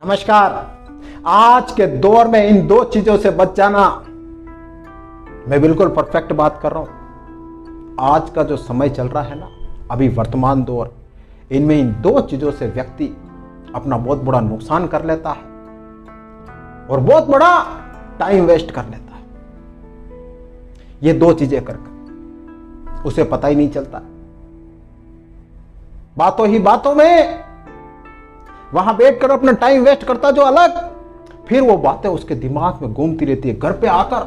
नमस्कार। आज के दौर में इन दो चीजों से बच जाना, मैं बिल्कुल परफेक्ट बात कर रहा हूं। आज का जो समय चल रहा है ना, अभी वर्तमान दौर, इनमें इन दो चीजों से व्यक्ति अपना बहुत बड़ा नुकसान कर लेता है और बहुत बड़ा टाइम वेस्ट कर लेता है। ये दो चीजें करके उसे पता ही नहीं चलता। बातों ही बातों में वहां बैठकर अपना टाइम वेस्ट करता जो अलग, फिर वो बातें उसके दिमाग में घूमती रहती है। घर पे आकर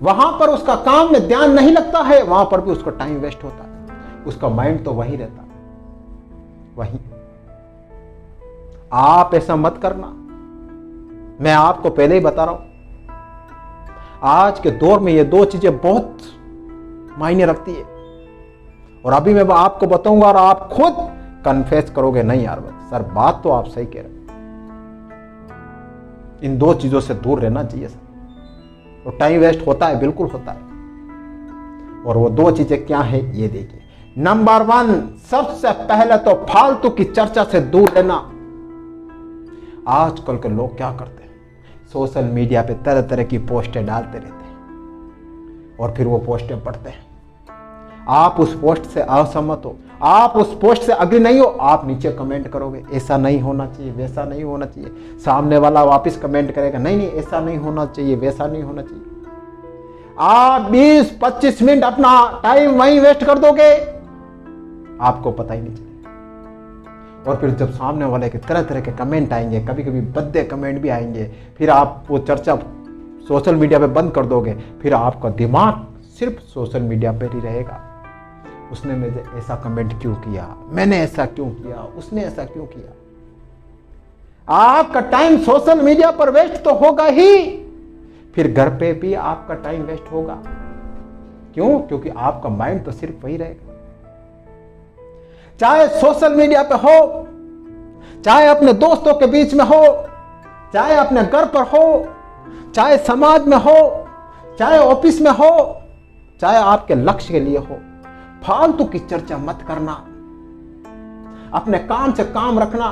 वहां पर उसका काम में ध्यान नहीं लगता है, वहां पर भी उसका टाइम वेस्ट होता है। उसका माइंड तो वही रहता है, वही। आप ऐसा मत करना, मैं आपको पहले ही बता रहा हूं। आज के दौर में ये दो चीजें बहुत मायने रखती है और अभी मैं आपको बताऊंगा और आप खुद कन्फेस करोगे, नहीं यार सर बात तो आप सही कह रहे हो, इन दो चीजों से दूर रहना चाहिए सर। और टाइम वेस्ट होता है, बिल्कुल होता है। और वो दो चीजें क्या है ये देखिए। नंबर 1, सबसे पहले तो फालतू की चर्चा से दूर रहना। आजकल के लोग क्या करते हैं, सोशल मीडिया पे तरह तरह की पोस्टें डालते रहते हैं और फिर वो पोस्टें पढ़ते हैं। आप उस पोस्ट से असहमत हो, आप उस पोस्ट से अग्री नहीं हो, आप नीचे कमेंट करोगे ऐसा नहीं होना चाहिए, वैसा नहीं होना चाहिए। सामने वाला वापस कमेंट करेगा नहीं नहीं ऐसा नहीं होना चाहिए, वैसा नहीं होना चाहिए। आप 20-25 मिनट अपना टाइम वहीं वेस्ट कर दोगे, आपको पता ही नहीं चलेगा। और फिर जब सामने वाले के तरह तरह के कमेंट आएंगे, कभी कभी भद्दे कमेंट भी आएंगे, फिर आप वो चर्चा सोशल मीडिया पे बंद कर दोगे। फिर आपका दिमाग सिर्फ सोशल मीडिया पर ही रहेगा। उसने मुझे ऐसा कमेंट क्यों किया, मैंने ऐसा क्यों किया, उसने ऐसा क्यों किया। आपका टाइम सोशल मीडिया पर वेस्ट तो होगा ही, फिर घर पे भी आपका टाइम वेस्ट होगा। क्यों? क्योंकि आपका माइंड तो सिर्फ वही रहेगा। चाहे सोशल मीडिया पे हो, चाहे अपने दोस्तों के बीच में हो, चाहे अपने घर पर हो, चाहे समाज में हो, चाहे ऑफिस में हो, चाहे आपके लक्ष्य के लिए हो, फालतू की चर्चा मत करना। अपने काम से काम रखना।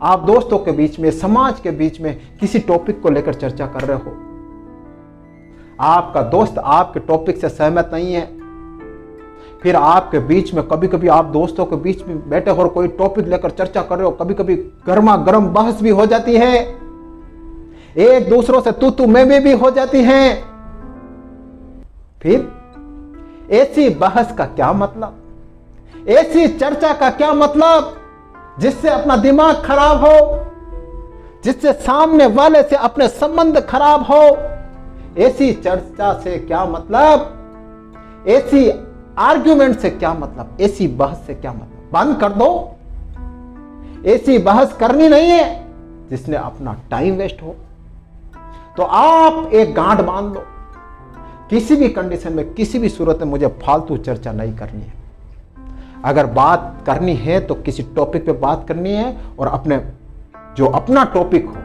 आप दोस्तों के बीच में, समाज के बीच में किसी टॉपिक को लेकर चर्चा कर रहे हो, आपका दोस्त आपके टॉपिक से सहमत नहीं है, फिर आपके बीच में कभी कभी आप दोस्तों के बीच में बैठे हो और कोई टॉपिक लेकर चर्चा कर रहे हो, कभी कभी गर्मा गर्म बहस भी हो जाती है, एक दूसरों से तू मैं भी हो जाती है। फिर ऐसी बहस का क्या मतलब, ऐसी चर्चा का क्या मतलब जिससे अपना दिमाग खराब हो, जिससे सामने वाले से अपने संबंध खराब हो। ऐसी चर्चा से क्या मतलब, ऐसी आर्ग्यूमेंट से क्या मतलब, ऐसी बहस से क्या मतलब। बंद कर दो। ऐसी बहस करनी नहीं है जिसने अपना टाइम वेस्ट हो। तो आप एक गांठ बांध लो, किसी भी कंडीशन में, किसी भी सूरत में मुझे फालतू चर्चा नहीं करनी है। अगर बात करनी है तो किसी टॉपिक पे बात करनी है और अपने जो अपना टॉपिक हो,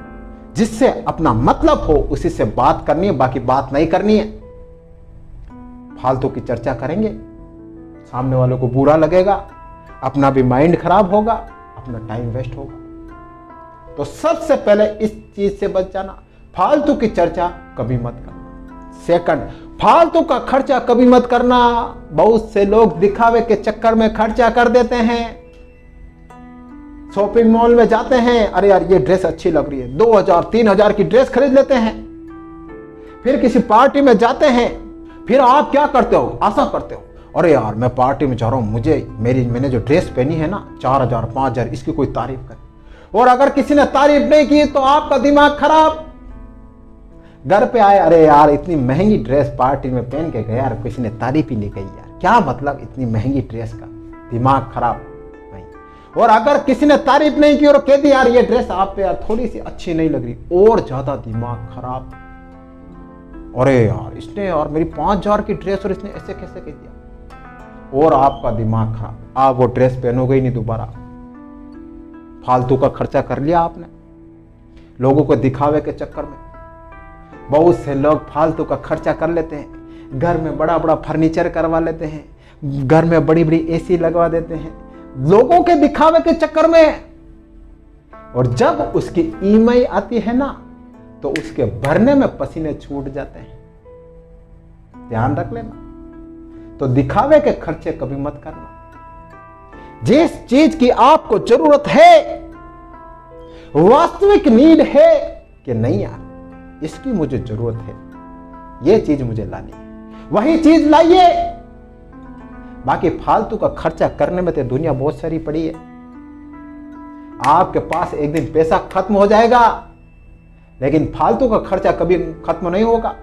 जिससे अपना मतलब हो, उसी से बात करनी है, बाकी बात नहीं करनी है। फालतू की चर्चा करेंगे, सामने वालों को बुरा लगेगा, अपना भी माइंड खराब होगा, अपना टाइम वेस्ट होगा। तो सबसे पहले इस चीज से बच जाना, फालतू की चर्चा कभी मत करना। सेकंड, फालतू का खर्चा कभी मत करना। बहुत से लोग दिखावे के चक्कर में खर्चा कर देते हैं। शॉपिंग मॉल में जाते हैं, अरे यार ये ड्रेस अच्छी लग रही है, 2000-3000 की ड्रेस खरीद लेते हैं। फिर किसी पार्टी में जाते हैं, फिर आप क्या करते हो, आशा करते हो, अरे यार मैं पार्टी में जा रहा हूं, मैंने जो ड्रेस पहनी है ना 4000-5000, इसकी कोई तारीफ करे। और अगर किसी ने तारीफ नहीं की तो आपका दिमाग खराब। घर पे आए, अरे यार इतनी महंगी ड्रेस पार्टी में पहन के गया यार, किसी ने तारीफ ही नहीं की यार, क्या मतलब इतनी महंगी ड्रेस का, दिमाग खराब नहीं। और अगर किसी ने तारीफ नहीं की और कह दी यार ये ड्रेस आप पे यार थोड़ी सी अच्छी नहीं लग रही, और ज्यादा दिमाग खराब। अरे यार इसने यार मेरी 5000 की ड्रेस और इसने ऐसे कैसे कह दिया, और आपका दिमाग खराब। आप वो ड्रेस पहनोगे ही नहीं दोबारा। फालतू का खर्चा कर लिया आपने लोगों को दिखावे के चक्कर में। बहुत से लोग फालतू का खर्चा कर लेते हैं, घर में बड़ा बड़ा फर्नीचर करवा लेते हैं, घर में बड़ी बड़ी एसी लगवा देते हैं, लोगों के दिखावे के चक्कर में और जब उसकी ईएमआई आती है ना, तो उसके भरने में पसीने छूट जाते हैं। ध्यान रख लेना। तो दिखावे के खर्चे कभी मत करना। जिस चीज की आपको जरूरत है, वास्तविक नीड है कि नहीं यार इसकी मुझे जरूरत है, यह चीज मुझे लानी है, वही चीज लाइए। बाकी फालतू का खर्चा करने में तो दुनिया बहुत सारी पड़ी है। आपके पास एक दिन पैसा खत्म हो जाएगा, लेकिन फालतू का खर्चा कभी खत्म नहीं होगा।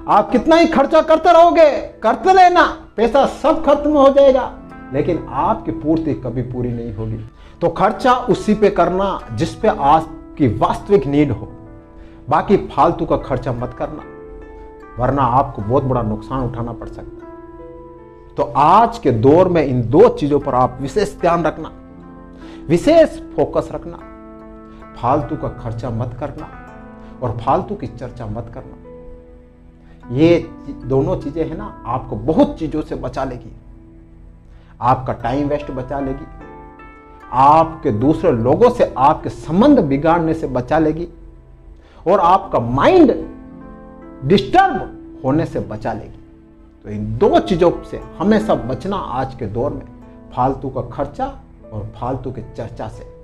आप कितना ही खर्चा करते रहोगे, करते रहना, पैसा सब खत्म हो जाएगा, लेकिन आपकी पूर्ति कभी पूरी नहीं होगी। तो खर्चा उसी पे करना जिस पे आपकी वास्तविक नीड हो। बाकी फालतू का खर्चा मत करना, वरना आपको बहुत बड़ा नुकसान उठाना पड़ सकता है। तो आज के दौर में इन दो चीजों पर आप विशेष ध्यान रखना, विशेष फोकस रखना। फालतू का खर्चा मत करना और फालतू की चर्चा मत करना। ये दोनों चीजें हैं ना, आपको बहुत चीजों से बचा लेगी। आपका टाइम वेस्ट बचा लेगी, आपके दूसरे लोगों से आपके संबंध बिगाड़ने से बचा लेगी, और आपका माइंड डिस्टर्ब होने से बचा लेगी। तो इन दो चीजों से हमेशा बचना आज के दौर में, फालतू का खर्चा और फालतू की चर्चा से।